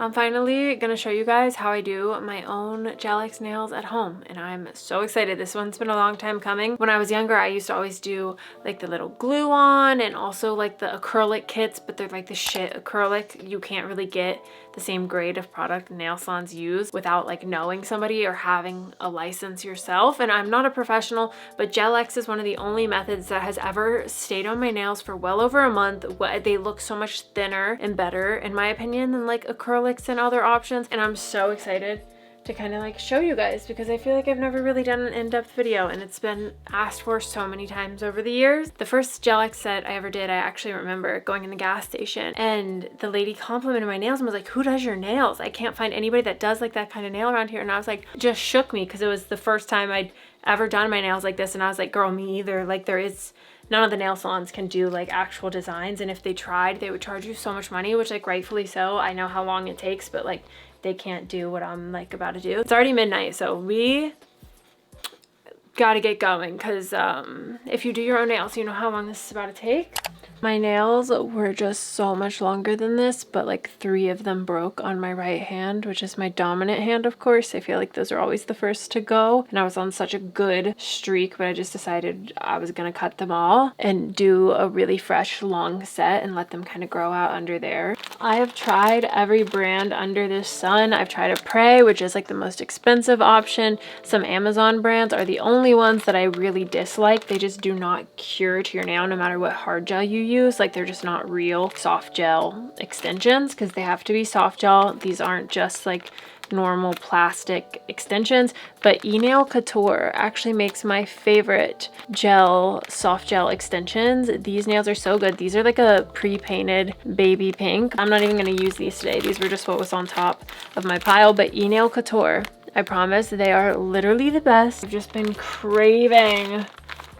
I'm finally gonna show you guys how I do my own Gel X nails at home, and I'm so excited. This one's been a long time coming. When I was younger, I used to always do like the little glue on and also like the acrylic kits, but they're like the shit acrylic. You can't really get the same grade of product nail salons use without like knowing somebody or having a license yourself. And I'm not a professional, but Gel X is one of the only methods that has ever stayed on my nails for well over a month. They look so much thinner and better, in my opinion, than like acrylics and other options. And I'm so excited to kind of like show you guys because I feel like I've never really done an in-depth video and it's been asked for so many times over the years. The first Gel X set I ever did, I actually remember going in the gas station and the lady complimented my nails and was like, "Who does your nails? I can't find anybody that does like that kind of nail around here." And I was like, just shook me because it was the first time I'd ever done my nails like this, and I was like, girl, me either. Like, there is none of the nail salons can do like actual designs, and if they tried, they would charge you so much money, which like rightfully so. I know how long it takes, but like they can't do what I'm like about to do. It's already midnight, so we gotta get going because if you do your own nails, you know how long this is about to take. My nails were just so much longer than this, but like 3 of them broke on my right hand, which is my dominant hand, of course. I feel like those are always the first to go, and I was on such a good streak, but I just decided I was gonna cut them all and do a really fresh long set and let them kind of grow out under there. I have tried every brand under the sun. I've tried a Prey, which is like the most expensive option. Some Amazon brands are the only ones that I really dislike. They just do not cure to your nail no matter what hard gel you use. Like, they're just not real soft gel extensions because they have to be soft gel. These aren't just like normal plastic extensions. But eNail Couture actually makes my favorite soft gel extensions. These nails are so good. These are like a pre-painted baby pink. I'm not even going to use these today. These were just what was on top of my pile. But eNail Couture, I promise, they are literally the best. I've just been craving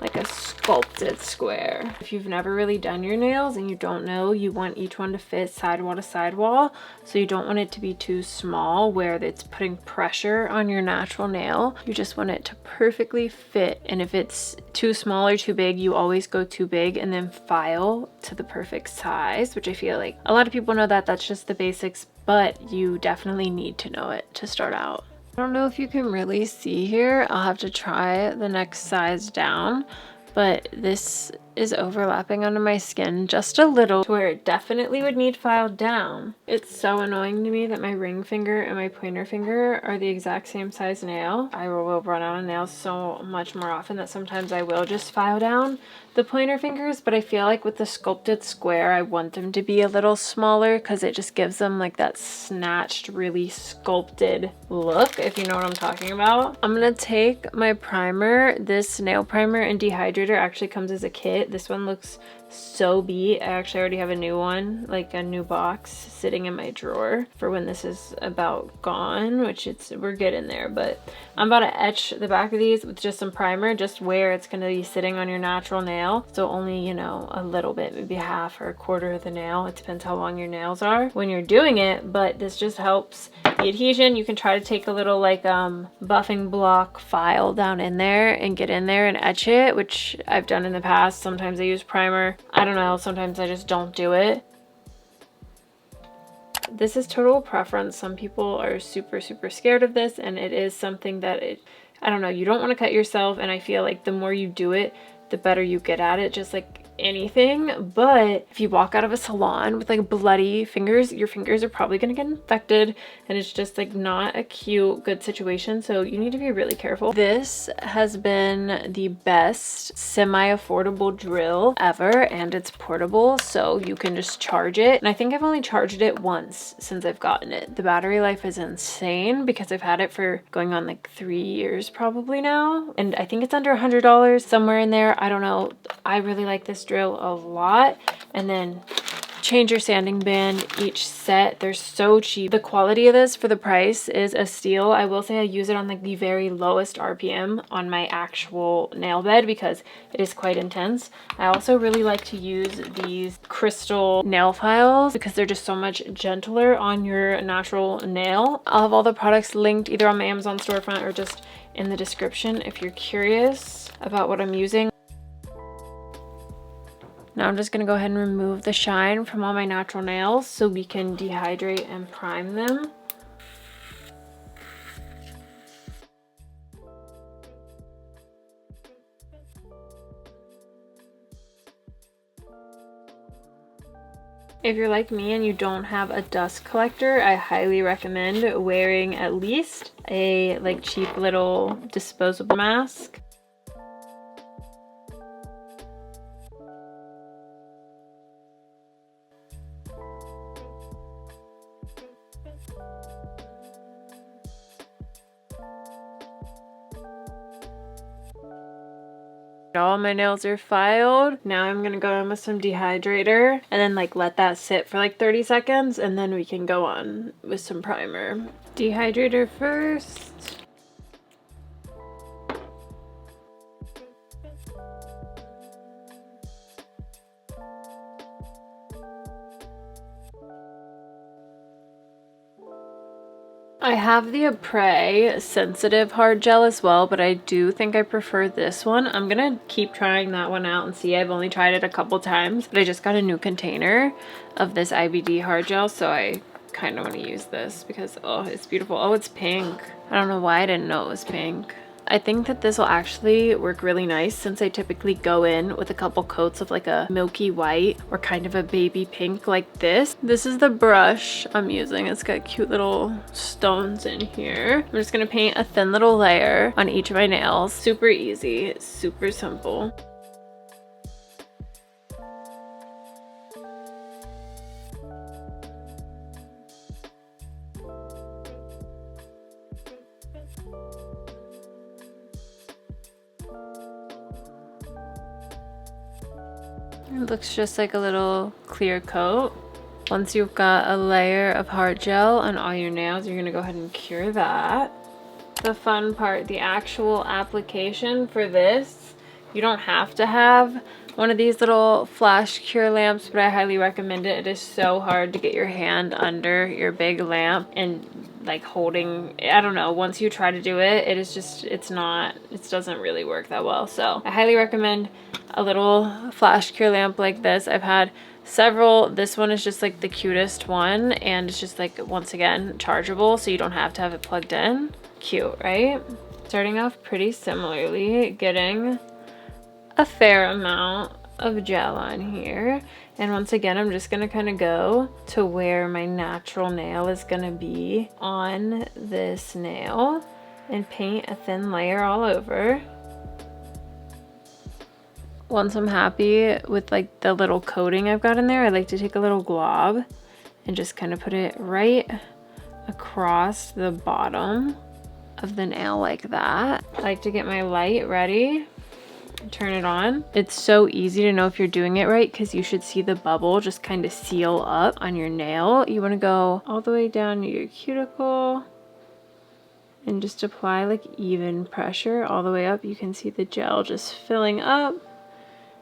like a sculpted square. If you've never really done your nails and you don't know, you want each one to fit sidewall to sidewall, so you don't want it to be too small where it's putting pressure on your natural nail. You just want it to perfectly fit, and if it's too small or too big, you always go too big and then file to the perfect size, which I feel like a lot of people know that that's just the basics, but you definitely need to know it to start out. I don't know if you can really see here. I'll have to try the next size down, but this is overlapping under my skin just a little to where it definitely would need filed down. It's so annoying to me that my ring finger and my pointer finger are the exact same size nail. I will run out of nails so much more often that sometimes I will just file down the pointer fingers, but I feel like with the sculpted square, I want them to be a little smaller because it just gives them like that snatched, really sculpted look, if you know what I'm talking about. I'm gonna take my primer. This nail primer and dehydrator actually comes as a kit. This one looks so beat. I actually already have a new one, like a new box sitting in my drawer for when this is about gone, which we're getting there. But I'm about to etch the back of these with just some primer, just where it's going to be sitting on your natural nail. So only, you know, a little bit, maybe half or a quarter of the nail. It depends how long your nails are when you're doing it, but this just helps the adhesion. You can try to take a little like buffing block file down in there and get in there and etch it, which I've done in the past. Sometimes I use primer. I don't know, sometimes I just don't do it. This is total preference. Some people are super scared of this, and it is something that I don't know, you don't want to cut yourself, and I feel like the more you do it, the better you get at it, just like anything. But if you walk out of a salon with like bloody fingers, your fingers are probably gonna get infected, and it's just like not a cute, good situation, so you need to be really careful. This has been the best semi-affordable drill ever, and it's portable, so you can just charge it. And I think I've only charged it once since I've gotten it. The battery life is insane because I've had it for going on like 3 years probably now, and I think it's under $100, somewhere in there. I don't know. I really like this drill a lot. And then change your sanding band each set. They're so cheap. The quality of this for the price is a steal. I will say I use it on like the very lowest RPM on my actual nail bed because it is quite intense. I also really like to use these crystal nail files because they're just so much gentler on your natural nail. I'll have all the products linked either on my Amazon storefront or just in the description if you're curious about what I'm using. Now I'm just gonna go ahead and remove the shine from all my natural nails so we can dehydrate and prime them. If you're like me and you don't have a dust collector, I highly recommend wearing at least a like cheap little disposable mask. All my nails are filed. Now I'm gonna go in with some dehydrator and then like let that sit for like 30 seconds and then we can go on with some primer. Dehydrator first. I have the Apres sensitive hard gel as well, but I do think I prefer this one. I'm gonna keep trying that one out and see. I've only tried it a couple times, but I just got a new container of this IBD hard gel, so I kind of want to use this because, oh, it's beautiful. Oh, it's pink. I don't know why I didn't know it was pink. I think that this will actually work really nice since I typically go in with a couple coats of like a milky white or kind of a baby pink like this. This is the brush I'm using. It's got cute little stones in here. I'm just gonna paint a thin little layer on each of my nails. Super easy, super simple. It looks just like a little clear coat. Once you've got a layer of hard gel on all your nails, you're gonna go ahead and cure that. The fun part, the actual application for this, you don't have to have one of these little flash cure lamps, but I highly recommend it. It is so hard to get your hand under your big lamp and like holding, I don't know, once you try to do it, it is just, it doesn't really work that well. So I highly recommend a little flash cure lamp like this. I've had several. This one is just like the cutest one, and it's just like, once again, chargeable, so you don't have to have it plugged in. Cute, right? Starting off pretty similarly, getting a fair amount of gel on here. And once again, I'm just gonna kind of go to where my natural nail is gonna be on this nail and paint a thin layer all over. Once I'm happy with like the little coating I've got in there, I like to take a little glob and just kind of put it right across the bottom of the nail like that. I like to get my light ready, turn it on. It's so easy to know if you're doing it right because you should see the bubble just kind of seal up on your nail. You want to go all the way down to your cuticle and just apply like even pressure all the way up. You can see the gel just filling up,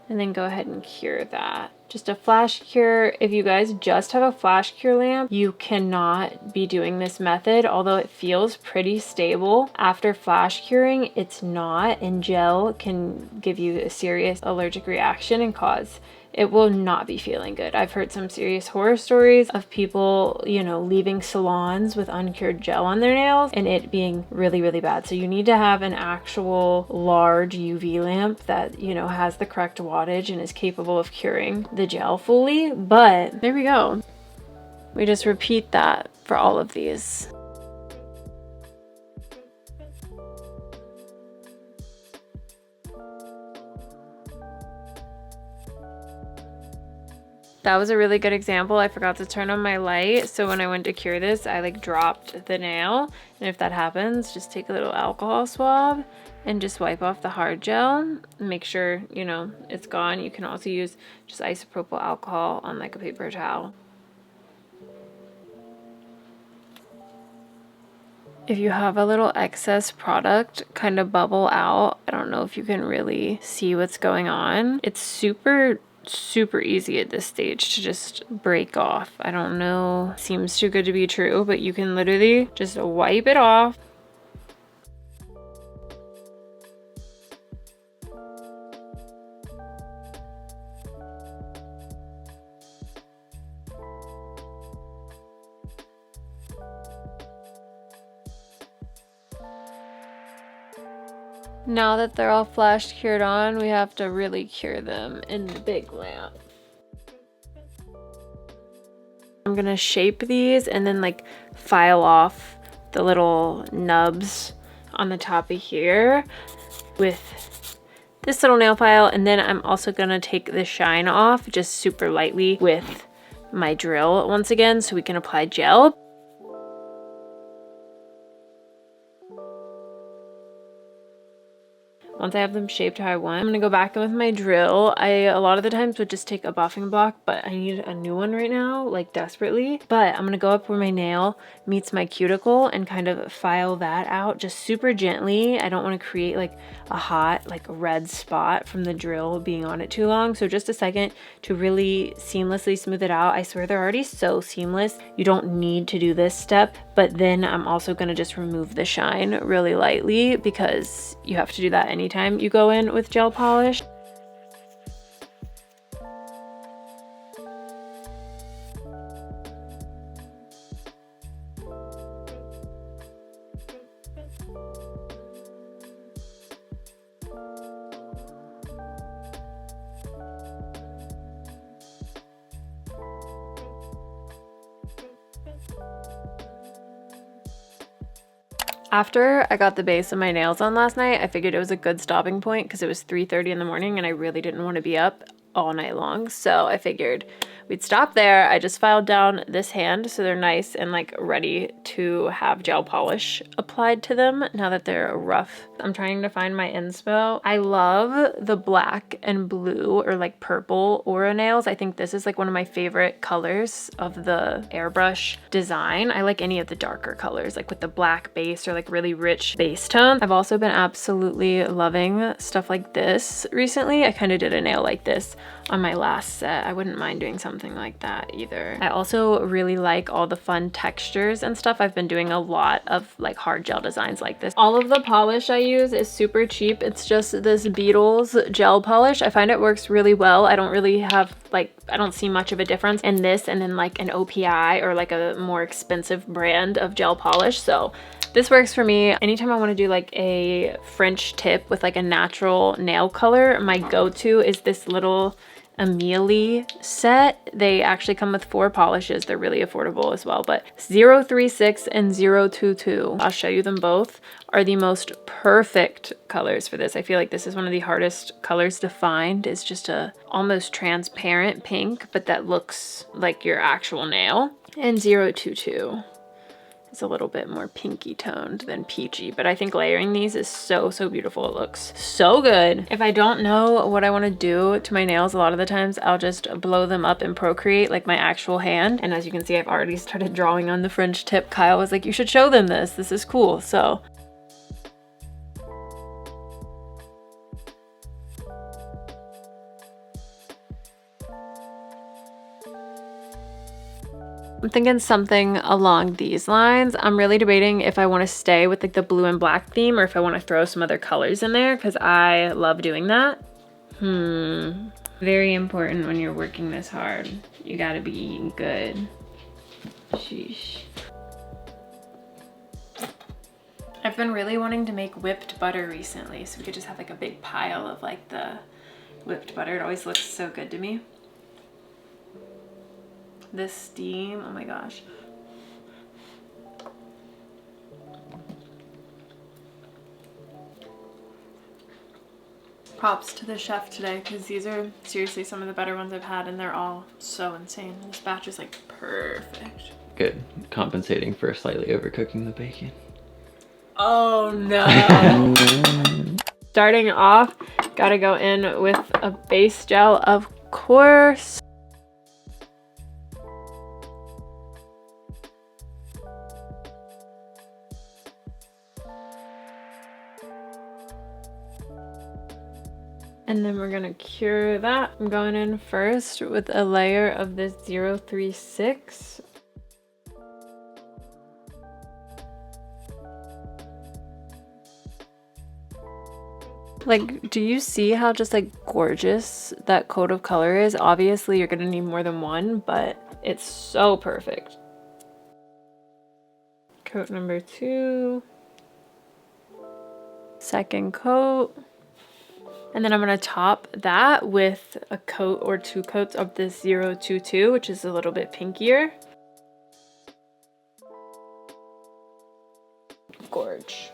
and then go ahead and cure that. Just a flash cure. If you guys just have a flash cure lamp, you cannot be doing this method. Although it feels pretty stable after flash curing, it's not, and gel can give you a serious allergic reaction and cause, it will not be feeling good. I've heard some serious horror stories of people, you know, leaving salons with uncured gel on their nails and it being really, really bad. So you need to have an actual large UV lamp that, you know, has the correct wattage and is capable of curing the gel fully. But there we go. We just repeat that for all of these. That was a really good example. I forgot to turn on my light, so when I went to cure this, I like dropped the nail. And if that happens, just take a little alcohol swab and just wipe off the hard gel. Make sure, you know, it's gone. You can also use just isopropyl alcohol on like a paper towel. If you have a little excess product kind of bubble out, I don't know if you can really see what's going on. It's super easy at this stage to just break off. I don't know, seems too good to be true, but you can literally just wipe it off. Now that they're all flash cured on, we have to really cure them in the big lamp. I'm gonna shape these and then like file off the little nubs on the top of here with this little nail file, and then I'm also gonna take the shine off just super lightly with my drill once again so we can apply gel. Once I have them shaped how I want, I'm gonna go back in with my drill. A lot of the times would just take a buffing block, but I need a new one right now, like desperately. But I'm gonna go up where my nail meets my cuticle and kind of file that out just super gently. I don't wanna create like a hot, like red spot from the drill being on it too long. So just a second to really seamlessly smooth it out. I swear they're already so seamless. You don't need to do this step, but then I'm also gonna just remove the shine really lightly because you have to do that anytime you go in with gel polish. After I got the base of my nails on last night, I figured it was a good stopping point because it was 3:30 in the morning and I really didn't want to be up all night long. So I figured we'd stop there. I just filed down this hand so they're nice and like ready to have gel polish applied to them now that they're rough. I'm trying to find my inspo. I love the black and blue or like purple Aura nails. I think this is like one of my favorite colors of the airbrush design. I like any of the darker colors, like with the black base or like really rich base tone. I've also been absolutely loving stuff like this recently. I kind of did a nail like this on my last set. I wouldn't mind doing something like that either. I also really like all the fun textures and stuff. I've been doing a lot of like hard gel designs like this. All of the polish I use is super cheap. It's just this Beetles gel polish. I find it works really well. I don't really have like, I don't see much of a difference in this and then like an OPI or like a more expensive brand of gel polish. So this works for me. Anytime I want to do like a French tip with like a natural nail color, my go-to is this little Amelie set. They actually come with 4 polishes. They're really affordable as well, but 036 and 022, I'll show you them both, are the most perfect colors for this. I feel like this is one of the hardest colors to find. It's just a almost transparent pink, but that looks like your actual nail. And 022. It's a little bit more pinky toned than peachy, but I think layering these is so beautiful. It looks so good. If I don't know what I want to do to my nails, a lot of the times I'll just blow them up in Procreate like my actual hand. And as you can see, I've already started drawing on the French tip. Kyle was like, you should show them this. This is cool. So I'm thinking something along these lines. I'm really debating if I want to stay with like the blue and black theme or if I want to throw some other colors in there because I love doing that. Very important when you're working this hard. You gotta be good. Sheesh. I've been really wanting to make whipped butter recently, so we could just have like a big pile of like the whipped butter. It always looks so good to me. This steam, oh my gosh. Props to the chef today because these are seriously some of the better ones I've had and they're all so insane. This batch is like perfect. Good, compensating for slightly overcooking the bacon. Oh no. Starting off, gotta go in with a base gel, of course. And then we're gonna cure that. I'm going in first with a layer of this 036. Like, do you see how just like gorgeous that coat of color is? Obviously you're gonna need more than one, but it's so perfect. Coat number 2. second coat. And then I'm going to top that with a coat or 2 coats of this 022, which is a little bit pinkier. Gorge.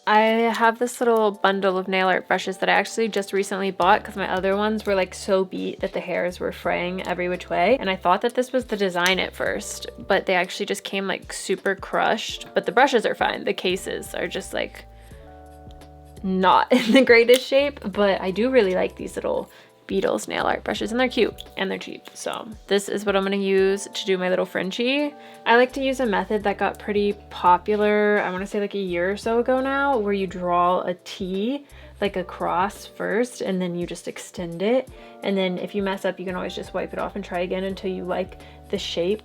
I have this little bundle of nail art brushes that I actually just recently bought because my other ones were like so beat that the hairs were fraying every which way. And I thought that this was the design at first, but they actually just came like super crushed. But the brushes are fine. The cases are just like not in the greatest shape, but I do really like these little Beetles nail art brushes, and they're cute and they're cheap. So this is what I'm going to use to do my little Frenchie. I like to use a method that got pretty popular, I want to say like a year or so ago now, where you draw a T like across first and then you just extend it, and then if you mess up you can always just wipe it off and try again until you like the shape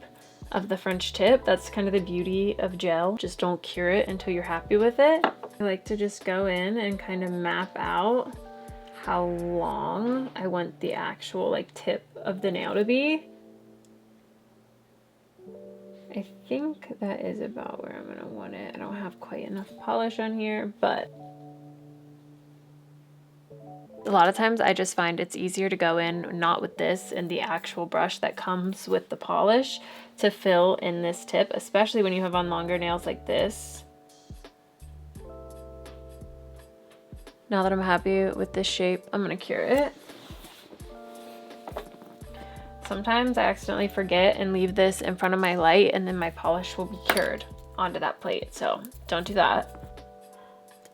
of the French tip. That's kind of the beauty of gel. Just don't cure it until you're happy with it. I like to just go in and kind of map out how long I want the actual like tip of the nail to be. I think that is about where I'm gonna want it. I don't have quite enough polish on here, but a lot of times I just find it's easier to go in not with this and the actual brush that comes with the polish to fill in this tip, especially when you have on longer nails like this. Now that I'm happy with this shape, I'm gonna cure it. Sometimes I accidentally forget and leave this in front of my light, and then my polish will be cured onto that plate, so don't do that.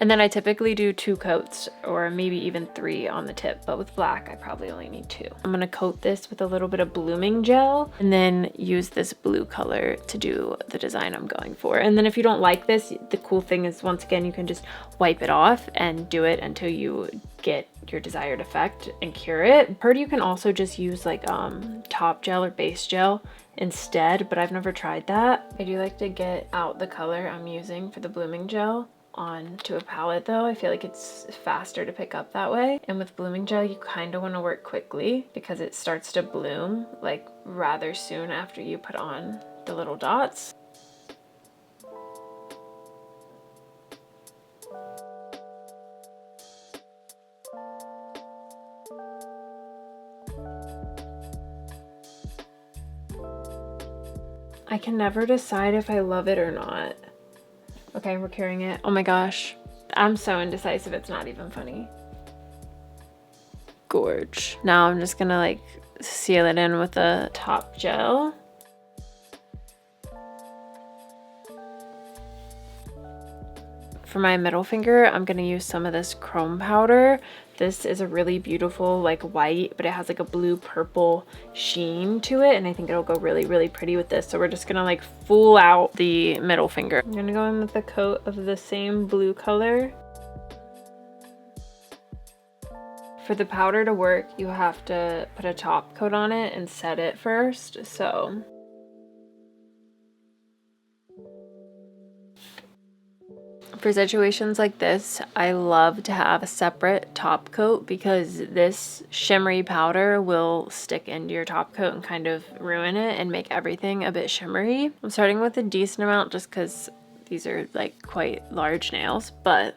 And then I typically do 2 coats or maybe even 3 on the tip, but with black I probably only need 2. I'm gonna coat this with a little bit of blooming gel and then use this blue color to do the design I'm going for. And then if you don't like this, the cool thing is once again you can just wipe it off and do it until you get your desired effect and cure it. I've heard you can also just use like top gel or base gel instead, but I've never tried that. I do like to get out the color I'm using for the blooming gel onto a palette though. I feel like it's faster to pick up that way. And with blooming gel, you kind of want to work quickly because it starts to bloom like rather soon after you put on the little dots. I can never decide if I love it or not. Okay, we're curing it. Oh my gosh. I'm so indecisive, it's not even funny. Gorge. Now I'm just gonna like seal it in with a top gel. For my middle finger, I'm gonna use some of this chrome powder. This is a really beautiful like white, but it has like a blue purple sheen to it, and I think it'll go really, really pretty with this. So we're just gonna like fool out the middle finger. I'm gonna go in with a coat of the same blue color. For the powder to work, you have to put a top coat on it and set it first. So for situations like this, I love to have a separate top coat because this shimmery powder will stick into your top coat and kind of ruin it and make everything a bit shimmery. I'm starting with a decent amount just because these are like quite large nails, but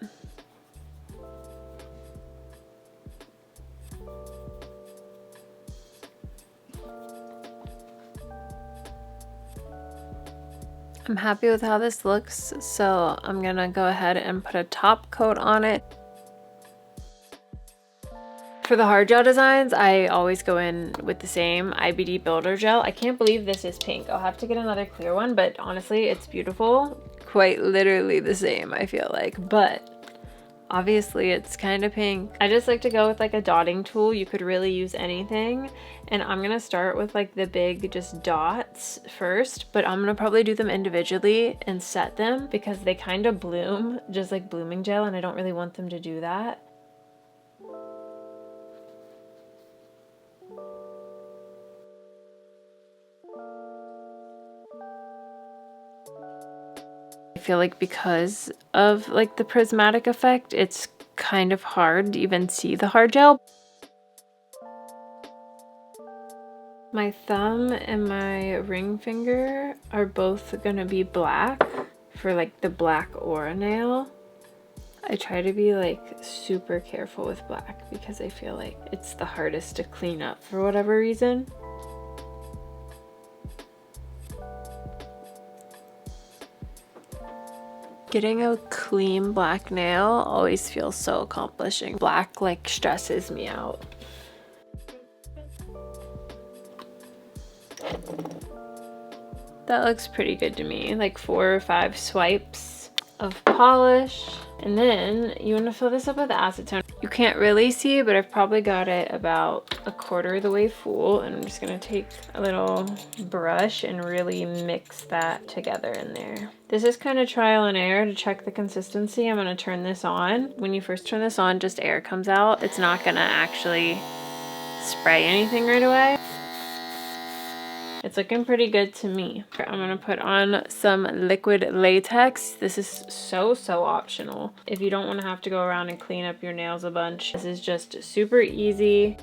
I'm happy with how this looks, so I'm gonna go ahead and put a top coat on it. For the hard gel designs, I always go in with the same IBD Builder Gel. I can't believe this is pink. I'll have to get another clear one, but honestly, it's beautiful. Quite literally the same, I feel like, but obviously it's kind of pink. I just like to go with like a dotting tool. You could really use anything. And I'm gonna start with like the big just dots first, but I'm gonna probably do them individually and set them because they kind of bloom just like blooming gel, and I don't really want them to do that. I feel like because of like the prismatic effect, it's kind of hard to even see the hard gel. My thumb and my ring finger are both gonna be black for like the black aura nail. I try to be like super careful with black because I feel like it's the hardest to clean up for whatever reason. Getting a clean black nail always feels so accomplishing. Black like stresses me out. That looks pretty good to me, like 4 or 5 swipes of polish. And then you want to fill this up with acetone. You can't really see, but I've probably got it about 1/4 of the way full. And I'm just gonna take a little brush and really mix that together in there. This is kind of trial and error to check the consistency. I'm gonna turn this on. When you first turn this on, just air comes out. It's not gonna actually spray anything right away. It's looking pretty good to me. I'm gonna put on some liquid latex. This is so optional. If you don't wanna have to go around and clean up your nails a bunch, this is just super easy.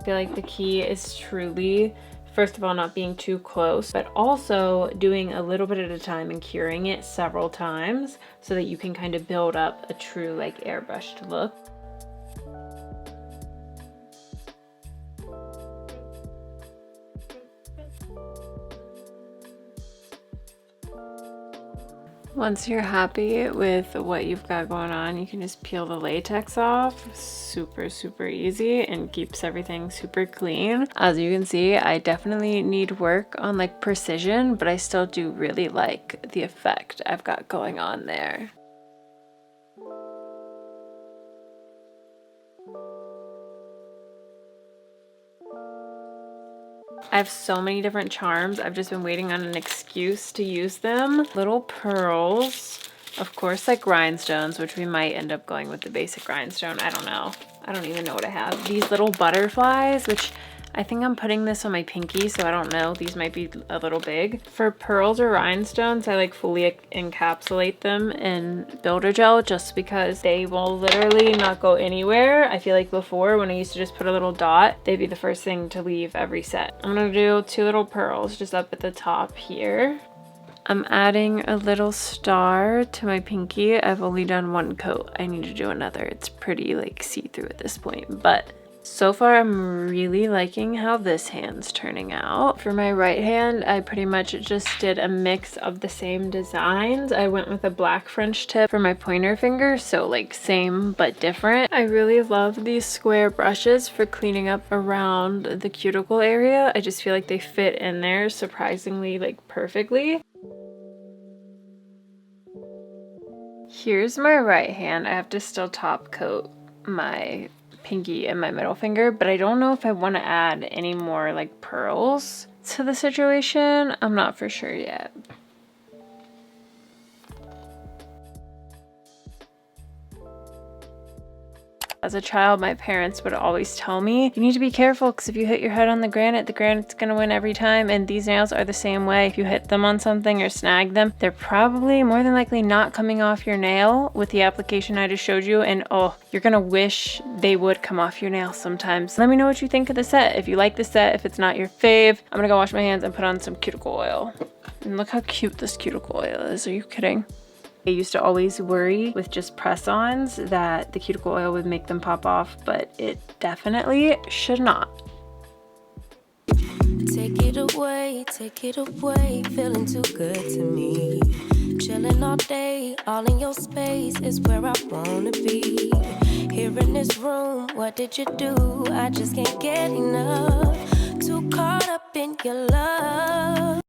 I feel like the key is truly, first of all, not being too close, but also doing a little bit at a time and curing it several times so that you can kind of build up a true like airbrushed look. Once you're happy with what you've got going on, you can just peel the latex off. Super easy and keeps everything super clean. As you can see, I definitely need work on like precision, but I still do really like the effect I've got going on there. I have so many different charms. I've just been waiting on an excuse to use them. Little pearls, of course, like rhinestones, which we might end up going with the basic rhinestone. I don't know. I don't even know what I have. These little butterflies, which I think I'm putting this on my pinky, so I don't know. These might be a little big. For pearls or rhinestones, I like fully encapsulate them in builder gel just because they will literally not go anywhere. I feel like before, when I used to just put a little dot, they'd be the first thing to leave every set. I'm gonna do 2 little pearls just up at the top here. I'm adding a little star to my pinky. I've only done 1 coat. I need to do another. It's pretty like see-through at this point, but so far I'm really liking how this hand's turning out. For my right hand, I pretty much just did a mix of the same designs. I went with a black French tip for my pointer finger, so like same but different. I really love these square brushes for cleaning up around the cuticle area. I just feel like they fit in there surprisingly like perfectly. Here's my right hand. I have to still top coat my pinky and my middle finger, but I don't know if I want to add any more like pearls to the situation. I'm not for sure yet. As a child, my parents would always tell me, you need to be careful because if you hit your head on the granite's gonna win every time, and these nails are the same way. If you hit them on something or snag them, they're probably more than likely not coming off your nail with the application I just showed you, and oh, you're gonna wish they would come off your nail sometimes. Let me know what you think of the set. If you like the set, if it's not your fave, I'm gonna go wash my hands and put on some cuticle oil. And look how cute this cuticle oil is. Are you kidding? I used to always worry with just press-ons that the cuticle oil would make them pop off, but it definitely should not. Take it away, feeling too good to me. Chilling all day, all in your space is where I wanna be. Here in this room, what did you do? I just can't get enough. Too caught up in your love.